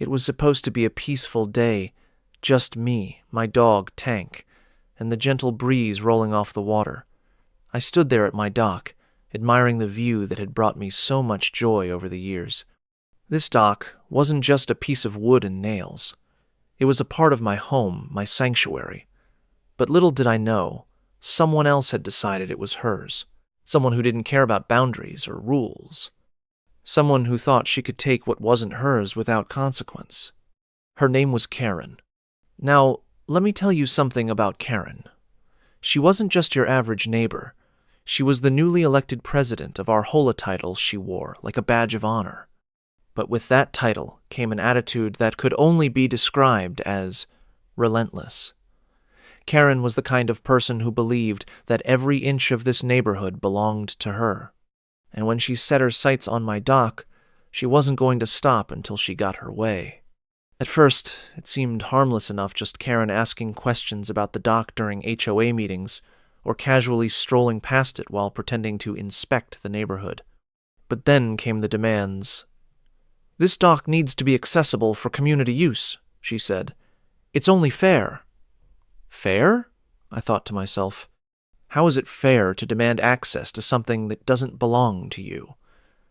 It was supposed to be a peaceful day, just me, my dog, Tank, and the gentle breeze rolling off the water. I stood there at my dock, admiring the view that had brought me so much joy over the years. This dock wasn't just a piece of wood and nails. It was a part of my home, my sanctuary. But little did I know, someone else had decided it was hers. Someone who didn't care about boundaries or rules. Someone who thought she could take what wasn't hers without consequence. Her name was Karen. Now, let me tell you something about Karen. She wasn't just your average neighbor. She was the newly elected president of our HOA title she wore like a badge of honor. But with that title came an attitude that could only be described as relentless. Karen was the kind of person who believed that every inch of this neighborhood belonged to her. And when she set her sights on my dock, she wasn't going to stop until she got her way. At first, it seemed harmless enough, just Karen asking questions about the dock during HOA meetings, or casually strolling past it while pretending to inspect the neighborhood. But then came the demands. "This dock needs to be accessible for community use," she said. "It's only fair." Fair? I thought to myself. How is it fair to demand access to something that doesn't belong to you?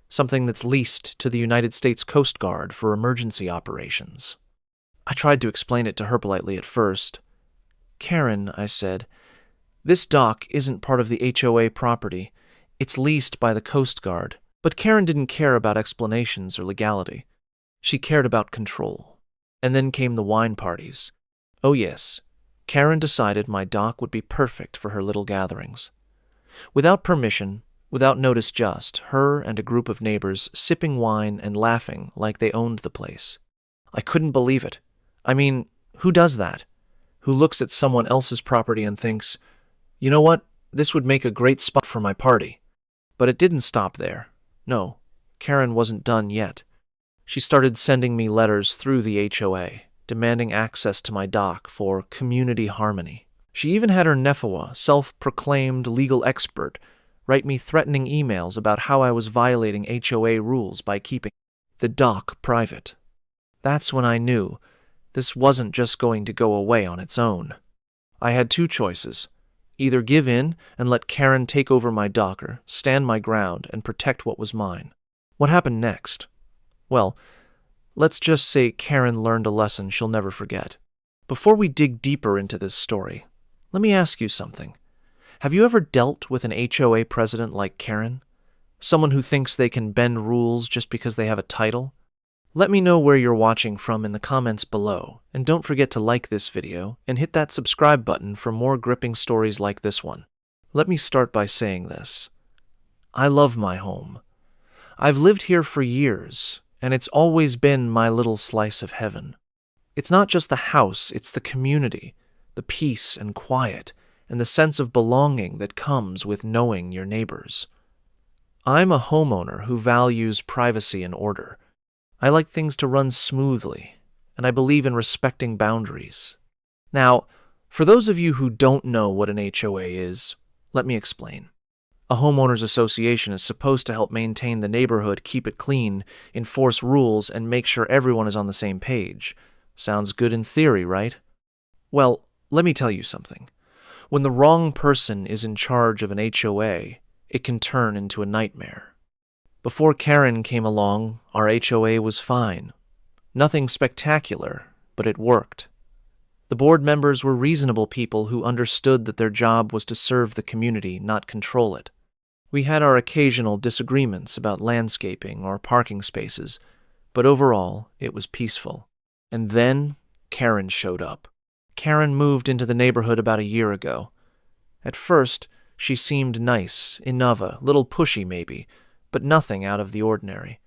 Something that's leased to the United States Coast Guard for emergency operations? I tried to explain it to her politely at first. "Karen," I said, "this dock isn't part of the HOA property. It's leased by the Coast Guard." But Karen didn't care about explanations or legality. She cared about control. And then came the wine parties. Oh yes, Karen decided my dock would be perfect for her little gatherings. Without permission, without notice, just her and a group of neighbors sipping wine and laughing like they owned the place. I couldn't believe it. I mean, who does that? Who looks at someone else's property and thinks, you know what, this would make a great spot for my party. But it didn't stop there. No, Karen wasn't done yet. She started sending me letters through the HOA, demanding access to my dock for community harmony. She even had her NEFOA, self-proclaimed legal expert, write me threatening emails about how I was violating HOA rules by keeping the dock private. That's when I knew this wasn't just going to go away on its own. I had two choices. Either give in and let Karen take over my dock, or stand my ground and protect what was mine. What happened next? Well, let's just say Karen learned a lesson she'll never forget. Before we dig deeper into this story, let me ask you something. Have you ever dealt with an HOA president like Karen? Someone who thinks they can bend rules just because they have a title? Let me know where you're watching from in the comments below, and don't forget to like this video and hit that subscribe button for more gripping stories like this one. Let me start by saying this. I love my home. I've lived here for years, and it's always been my little slice of heaven. It's not just the house, it's the community, the peace and quiet, and the sense of belonging that comes with knowing your neighbors. I'm a homeowner who values privacy and order. I like things to run smoothly, and I believe in respecting boundaries. Now, for those of you who don't know what an HOA is, let me explain. A homeowners association is supposed to help maintain the neighborhood, keep it clean, enforce rules, and make sure everyone is on the same page. Sounds good in theory, right? Well, let me tell you something. When the wrong person is in charge of an HOA, it can turn into a nightmare. Before Karen came along, our HOA was fine. Nothing spectacular, but it worked. The board members were reasonable people who understood that their job was to serve the community, not control it. We had our occasional disagreements about landscaping or parking spaces, but overall, it was peaceful. And then, Karen showed up. Karen moved into the neighborhood about a year ago. At first, she seemed nice, a little pushy maybe, but nothing out of the ordinary.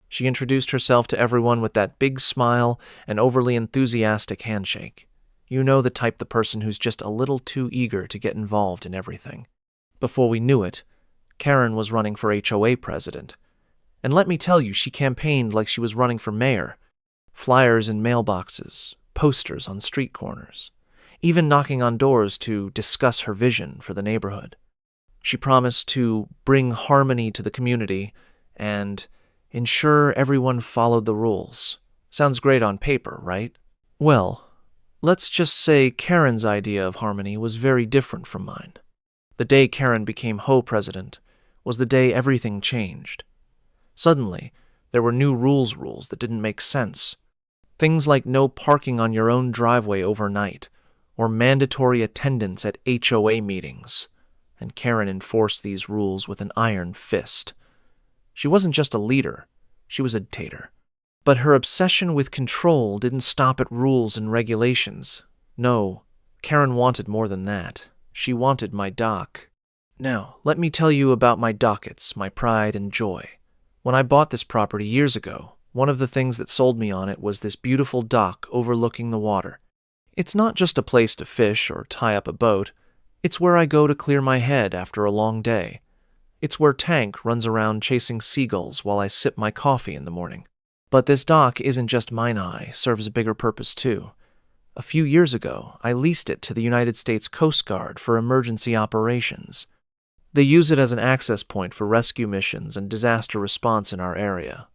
She introduced herself to everyone with that big smile and overly enthusiastic handshake. You know, the type, the person who's just a little too eager to get involved in everything. Before we knew it, Karen was running for HOA president. And let me tell you, she campaigned like she was running for mayor. Flyers in mailboxes, posters on street corners, even knocking on doors to discuss her vision for the neighborhood. She promised to bring harmony to the community and ensure everyone followed the rules. Sounds great on paper, right? Well, let's just say Karen's idea of harmony was very different from mine. The day Karen became HOA president was the day everything changed. Suddenly, there were new rules that didn't make sense. Things like no parking on your own driveway overnight, or mandatory attendance at HOA meetings, and Karen enforced these rules with an iron fist. She wasn't just a leader, she was a dictator. But her obsession with control didn't stop at rules and regulations. No, Karen wanted more than that. She wanted my dock. Now, let me tell you about my dockets, my pride and joy. When I bought this property years ago, one of the things that sold me on it was this beautiful dock overlooking the water. It's not just a place to fish or tie up a boat. It's where I go to clear my head after a long day. It's where Tank runs around chasing seagulls while I sip my coffee in the morning. But this dock isn't just mine, serves a bigger purpose too. A few years ago, I leased it to the United States Coast Guard for emergency operations. They use it as an access point for rescue missions and disaster response in our area.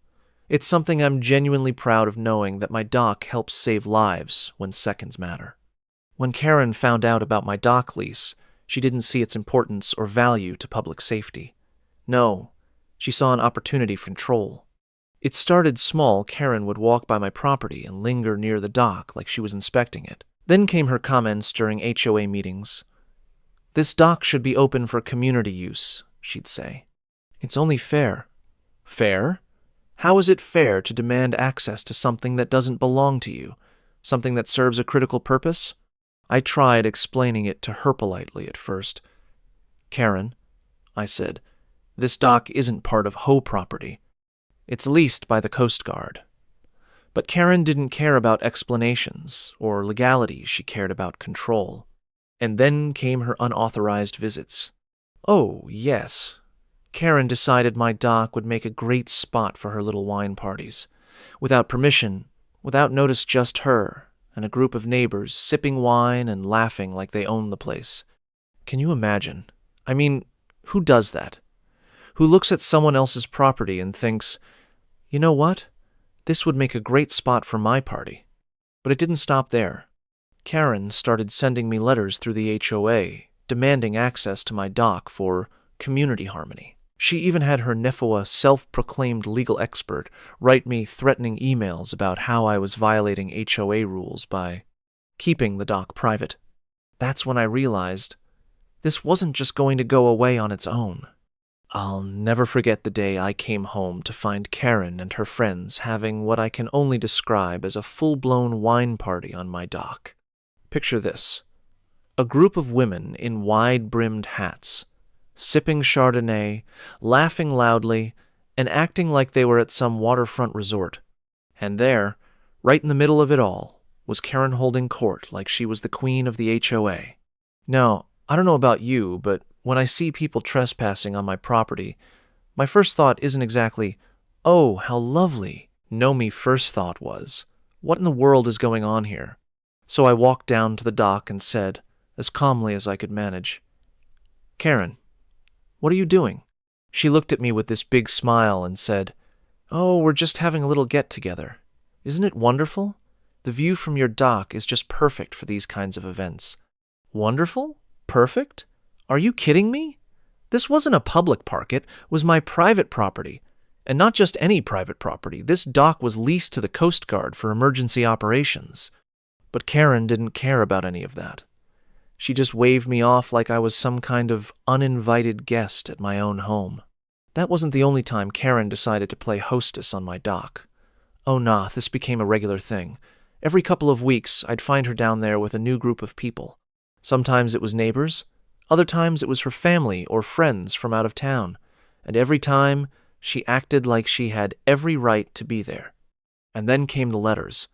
It's something I'm genuinely proud of, knowing that my dock helps save lives when seconds matter. When Karen found out about my dock lease, she didn't see its importance or value to public safety. No, she saw an opportunity for control. It started small. Karen would walk by my property and linger near the dock like she was inspecting it. Then came her comments during HOA meetings. "This dock should be open for community use," she'd say. "It's only fair." Fair? How is it fair to demand access to something that doesn't belong to you, something that serves a critical purpose? I tried explaining it to her politely at first. "Karen," I said, "this dock isn't part of HOA property. It's leased by the Coast Guard." But Karen didn't care about explanations or legalities. She cared about control. And then came her unauthorized visits. Oh, yes. Karen decided my dock would make a great spot for her little wine parties. Without permission, without notice, just her and a group of neighbors sipping wine and laughing like they owned the place. Can you imagine? I mean, who does that? Who looks at someone else's property and thinks, you know what? This would make a great spot for my party. But it didn't stop there. Karen started sending me letters through the HOA, demanding access to my dock for community harmony. She even had her NEFOA self-proclaimed legal expert write me threatening emails about how I was violating HOA rules by keeping the dock private. That's when I realized this wasn't just going to go away on its own. I'll never forget the day I came home to find Karen and her friends having what I can only describe as a full-blown wine party on my dock. Picture this: a group of women in wide-brimmed hats, sipping Chardonnay, laughing loudly, and acting like they were at some waterfront resort. And there, right in the middle of it all, was Karen holding court like she was the queen of the HOA. Now, I don't know about you, but when I see people trespassing on my property, my first thought isn't exactly, "Oh, how lovely." No, my first thought was, what in the world is going on here? So I walked down to the dock and said, as calmly as I could manage, "Karen, what are you doing?" She looked at me with this big smile and said, "Oh, we're just having a little get-together. Isn't it wonderful? The view from your dock is just perfect for these kinds of events." Wonderful? Perfect? Are you kidding me? This wasn't a public park, it was my private property. And not just any private property. This dock was leased to the Coast Guard for emergency operations. But Karen didn't care about any of that. She just waved me off like I was some kind of uninvited guest at my own home. That wasn't the only time Karen decided to play hostess on my dock. Oh nah, this became a regular thing. Every couple of weeks, I'd find her down there with a new group of people. Sometimes it was neighbors. Other times it was her family or friends from out of town. And every time, she acted like she had every right to be there. And then came the letters.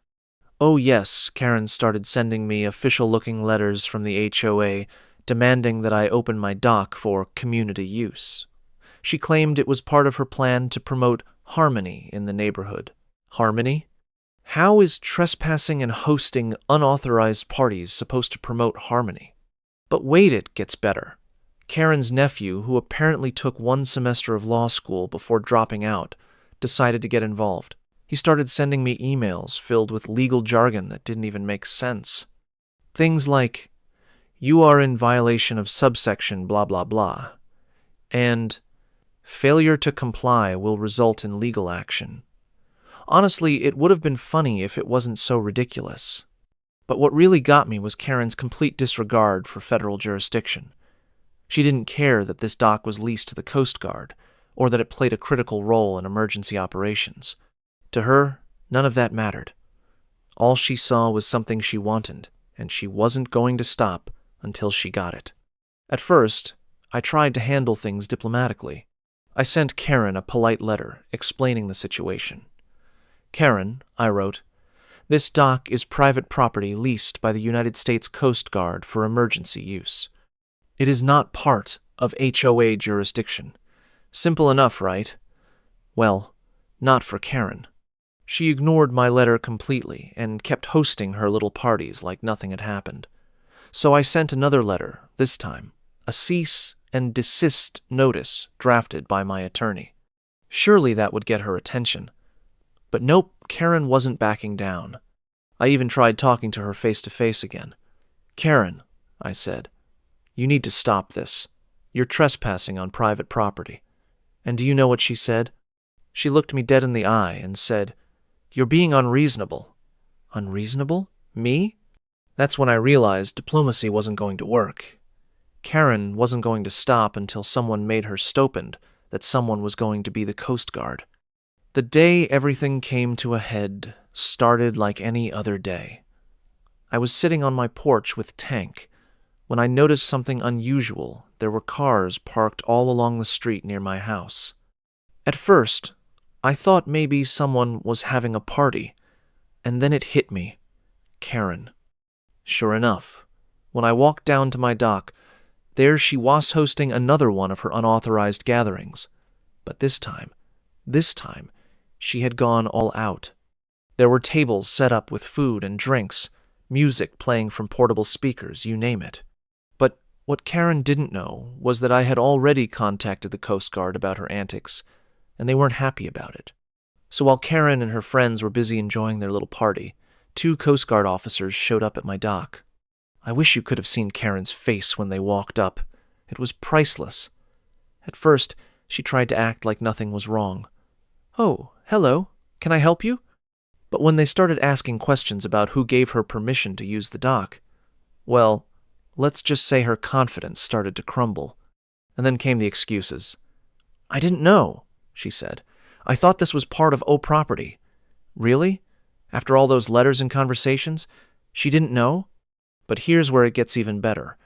Oh yes, Karen started sending me official-looking letters from the HOA demanding that I open my dock for community use. She claimed it was part of her plan to promote harmony in the neighborhood. Harmony? How is trespassing and hosting unauthorized parties supposed to promote harmony? But wait, it gets better. Karen's nephew, who apparently took one semester of law school before dropping out, decided to get involved. He started sending me emails filled with legal jargon that didn't even make sense. Things like, "You are in violation of subsection blah blah blah," and "Failure to comply will result in legal action." Honestly, it would have been funny if it wasn't so ridiculous. But what really got me was Karen's complete disregard for federal jurisdiction. She didn't care that this dock was leased to the Coast Guard, or that it played a critical role in emergency operations. To her, none of that mattered. All she saw was something she wanted, and she wasn't going to stop until she got it. At first, I tried to handle things diplomatically. I sent Karen a polite letter explaining the situation. "Karen," I wrote, "this dock is private property leased by the United States Coast Guard for emergency use. It is not part of HOA jurisdiction. Simple enough, right?" Well, not for Karen. She ignored my letter completely and kept hosting her little parties like nothing had happened. So I sent another letter, this time, a cease and desist notice drafted by my attorney. Surely that would get her attention. But nope, Karen wasn't backing down. I even tried talking to her face to face again. "Karen," I said, "you need to stop this. You're trespassing on private property." And do you know what she said? She looked me dead in the eye and said, "You're being unreasonable." Unreasonable? Me? That's when I realized diplomacy wasn't going to work. Karen wasn't going to stop until someone made her stopid that someone was going to be the Coast Guard. The day everything came to a head started like any other day. I was sitting on my porch with Tank when I noticed something unusual. There were cars parked all along the street near my house. At first, I thought maybe someone was having a party, and then it hit me. Karen. Sure enough, when I walked down to my dock, there she was hosting another one of her unauthorized gatherings. But this time, she had gone all out. There were tables set up with food and drinks, music playing from portable speakers, you name it. But what Karen didn't know was that I had already contacted the Coast Guard about her antics, and they weren't happy about it. So while Karen and her friends were busy enjoying their little party, 2 Coast Guard officers showed up at my dock. I wish you could have seen Karen's face when they walked up. It was priceless. At first, she tried to act like nothing was wrong. "Oh, hello. Can I help you?" But when they started asking questions about who gave her permission to use the dock, well, let's just say her confidence started to crumble. And then came the excuses. "I didn't know," she said. "I thought this was part of O property." Really? After all those letters and conversations, she didn't know? But here's where it gets even better.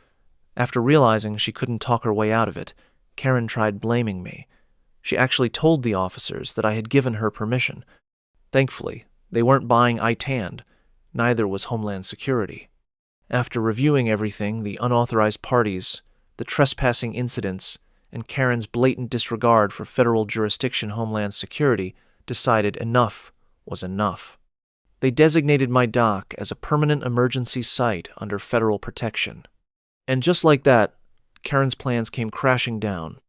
After realizing she couldn't talk her way out of it, Karen tried blaming me. She actually told the officers that I had given her permission. Thankfully, they weren't buying ITAND. Neither was Homeland Security. After reviewing everything, the unauthorized parties, the trespassing incidents, and Karen's blatant disregard for federal jurisdiction Homeland Security, decided enough was enough. They designated my dock as a permanent emergency site under federal protection. And just like that, Karen's plans came crashing down.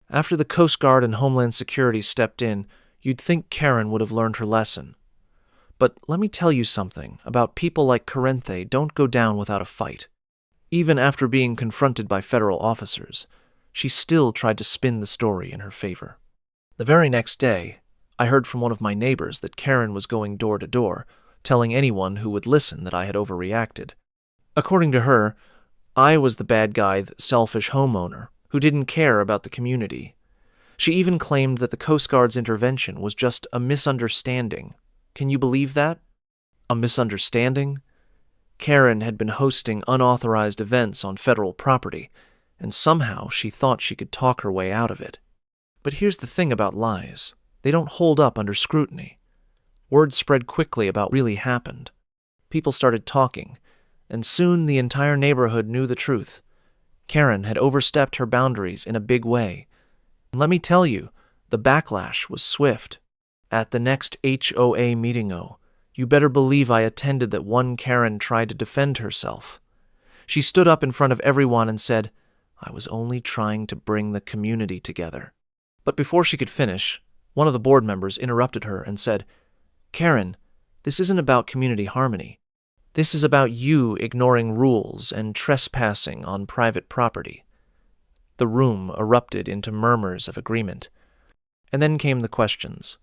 After the Coast Guard and Homeland Security stepped in, you'd think Karen would have learned her lesson. But let me tell you something about people like Carenthe don't go down without a fight. Even after being confronted by federal officers, she still tried to spin the story in her favor. The very next day, I heard from one of my neighbors that Karen was going door to door, telling anyone who would listen that I had overreacted. According to her, I was the bad guy, the selfish homeowner, who didn't care about the community. She even claimed that the Coast Guard's intervention was just a misunderstanding. Can you believe that? A misunderstanding? Karen had been hosting unauthorized events on federal property, and somehow she thought she could talk her way out of it. But here's the thing about lies. They don't hold up under scrutiny. Word spread quickly about what really happened. People started talking, and soon the entire neighborhood knew the truth. Karen had overstepped her boundaries in a big way. And let me tell you, the backlash was swift. At the next HOA meeting, you better believe I attended that one Karen tried to defend herself. She stood up in front of everyone and said, "I was only trying to bring the community together." But before she could finish, one of the board members interrupted her and said, Karen, this isn't about community harmony. This is about you ignoring rules and trespassing on private property." The room erupted into murmurs of agreement. And then came the questions.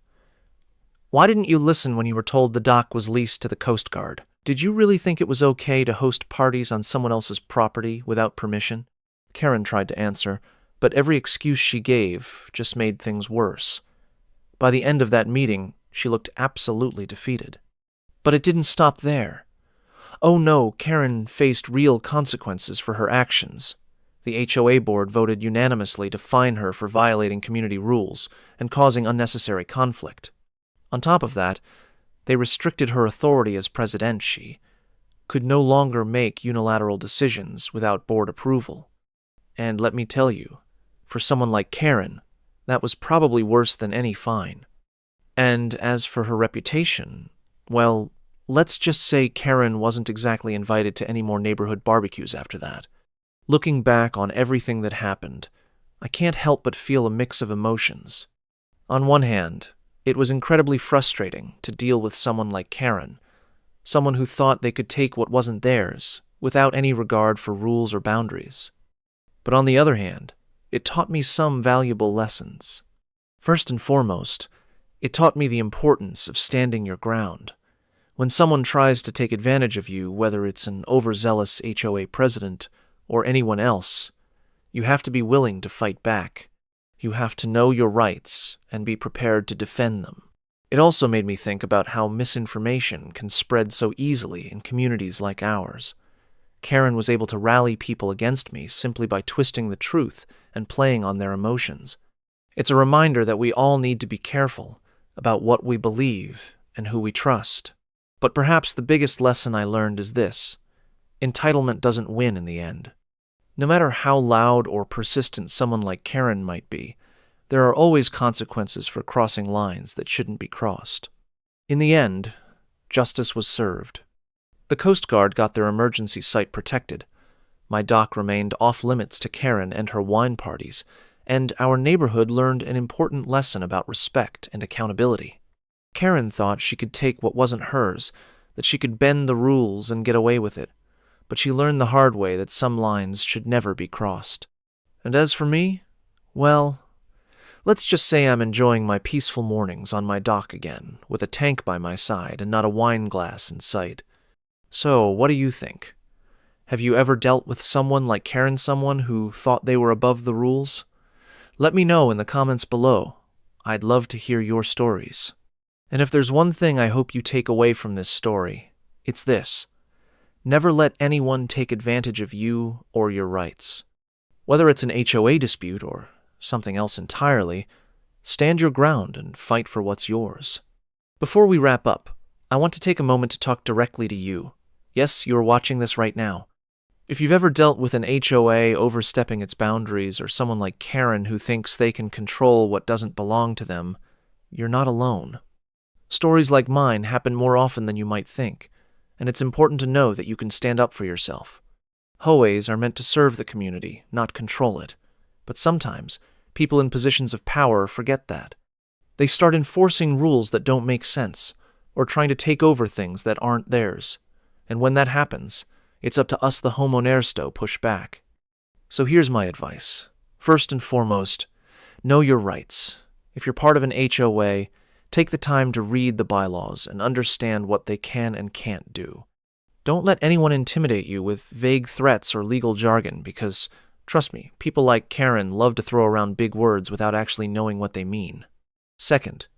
Why didn't you listen when you were told the dock was leased to the Coast Guard? Did you really think it was okay to host parties on someone else's property without permission? Karen tried to answer, but every excuse she gave just made things worse. By the end of that meeting, she looked absolutely defeated. But it didn't stop there. Oh no, Karen faced real consequences for her actions. The HOA board voted unanimously to fine her for violating community rules and causing unnecessary conflict. On top of that, they restricted her authority as president. She could no longer make unilateral decisions without board approval. And let me tell you, for someone like Karen, that was probably worse than any fine. And as for her reputation, well, let's just say Karen wasn't exactly invited to any more neighborhood barbecues after that. Looking back on everything that happened, I can't help but feel a mix of emotions. On one hand, it was incredibly frustrating to deal with someone like Karen, someone who thought they could take what wasn't theirs without any regard for rules or boundaries. But on the other hand, it taught me some valuable lessons. First and foremost, it taught me the importance of standing your ground. When someone tries to take advantage of you, whether it's an overzealous HOA president or anyone else, you have to be willing to fight back. You have to know your rights and be prepared to defend them. It also made me think about how misinformation can spread so easily in communities like ours. Karen was able to rally people against me simply by twisting the truth and playing on their emotions. It's a reminder that we all need to be careful about what we believe and who we trust. But perhaps the biggest lesson I learned is this: entitlement doesn't win in the end. No matter how loud or persistent someone like Karen might be, there are always consequences for crossing lines that shouldn't be crossed. In the end, justice was served. The Coast Guard got their emergency site protected. My dock remained off-limits to Karen and her wine parties, and our neighborhood learned an important lesson about respect and accountability. Karen thought she could take what wasn't hers, that she could bend the rules and get away with it, but she learned the hard way that some lines should never be crossed. And as for me, well, let's just say I'm enjoying my peaceful mornings on my dock again, with a tank by my side and not a wine glass in sight. So, what do you think? Have you ever dealt with someone like Karen, someone who thought they were above the rules? Let me know in the comments below. I'd love to hear your stories. And if there's one thing I hope you take away from this story, it's this: never let anyone take advantage of you or your rights. Whether it's an HOA dispute or something else entirely, stand your ground and fight for what's yours. Before we wrap up, I want to take a moment to talk directly to you. Yes, you're watching this right now. If you've ever dealt with an HOA overstepping its boundaries or someone like Karen who thinks they can control what doesn't belong to them, you're not alone. Stories like mine happen more often than you might think, and it's important to know that you can stand up for yourself. HOAs are meant to serve the community, not control it. But sometimes, people in positions of power forget that. They start enforcing rules that don't make sense, or trying to take over things that aren't theirs. And when that happens, it's up to us, the homeowners, to push back. So here's my advice. First and foremost, know your rights. If you're part of an HOA, take the time to read the bylaws and understand what they can and can't do. Don't let anyone intimidate you with vague threats or legal jargon because, trust me, people like Karen love to throw around big words without actually knowing what they mean. Second,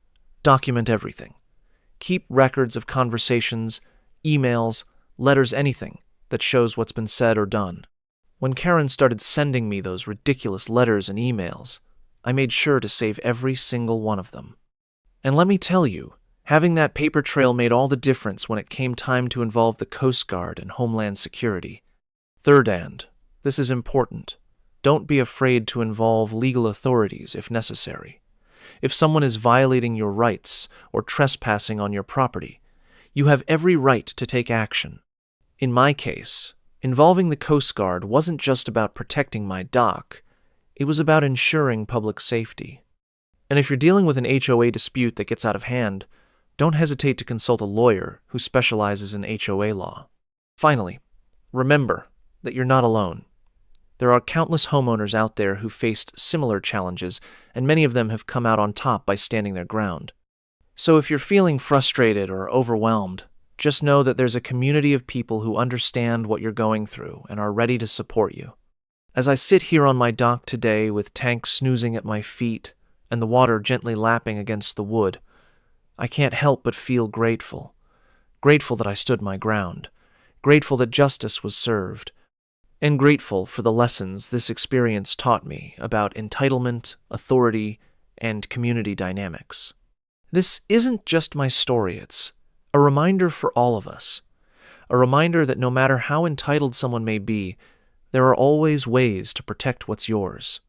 document everything. Keep records of conversations, emails, letters, anything that shows what's been said or done. When Karen started sending me those ridiculous letters and emails, I made sure to save every single one of them. And let me tell you, having that paper trail made all the difference when it came time to involve the Coast Guard and Homeland Security. Third, and this is important, don't be afraid to involve legal authorities if necessary. If someone is violating your rights or trespassing on your property, you have every right to take action. In my case, involving the Coast Guard wasn't just about protecting my dock, it was about ensuring public safety. And if you're dealing with an HOA dispute that gets out of hand, don't hesitate to consult a lawyer who specializes in HOA law. Finally, remember that you're not alone. There are countless homeowners out there who faced similar challenges, and many of them have come out on top by standing their ground. So if you're feeling frustrated or overwhelmed, just know that there's a community of people who understand what you're going through and are ready to support you. As I sit here on my dock today with Tank snoozing at my feet and the water gently lapping against the wood, I can't help but feel grateful. Grateful that I stood my ground. Grateful that justice was served. And grateful for the lessons this experience taught me about entitlement, authority, and community dynamics. This isn't just my story, it's a reminder for all of us. A reminder that no matter how entitled someone may be, there are always ways to protect what's yours.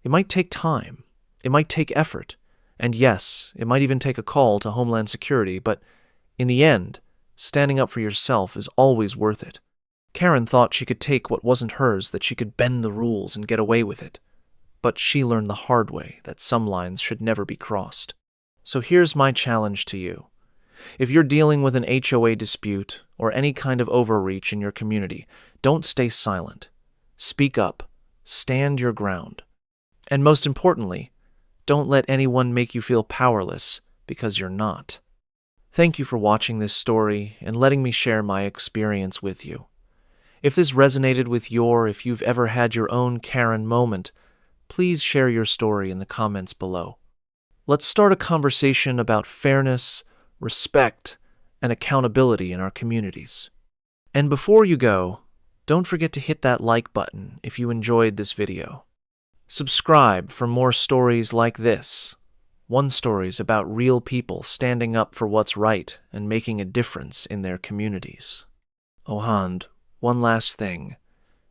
It might take time, it might take effort, and yes, it might even take a call to Homeland Security, but in the end, standing up for yourself is always worth it. Karen thought she could take what wasn't hers, that she could bend the rules and get away with it. But she learned the hard way that some lines should never be crossed. So here's my challenge to you. If you're dealing with an HOA dispute or any kind of overreach in your community, don't stay silent. Speak up. Stand your ground. And most importantly, don't let anyone make you feel powerless, because you're not. Thank you for watching this story and letting me share my experience with you. If this resonated with you, or if you've ever had your own Karen moment, please share your story in the comments below. Let's start a conversation about fairness, respect, and accountability in our communities. And before you go, don't forget to hit that like button if you enjoyed this video. Subscribe for more stories like this. One stories about real people standing up for what's right and making a difference in their communities. Ohand, one last thing.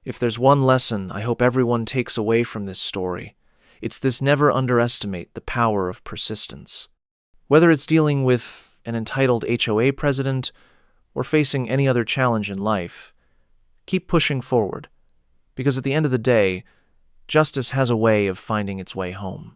If there's one lesson I hope everyone takes away from this story, it's this: never underestimate the power of persistence. Whether it's dealing with an entitled HOA president or facing any other challenge in life, keep pushing forward, because at the end of the day, justice has a way of finding its way home.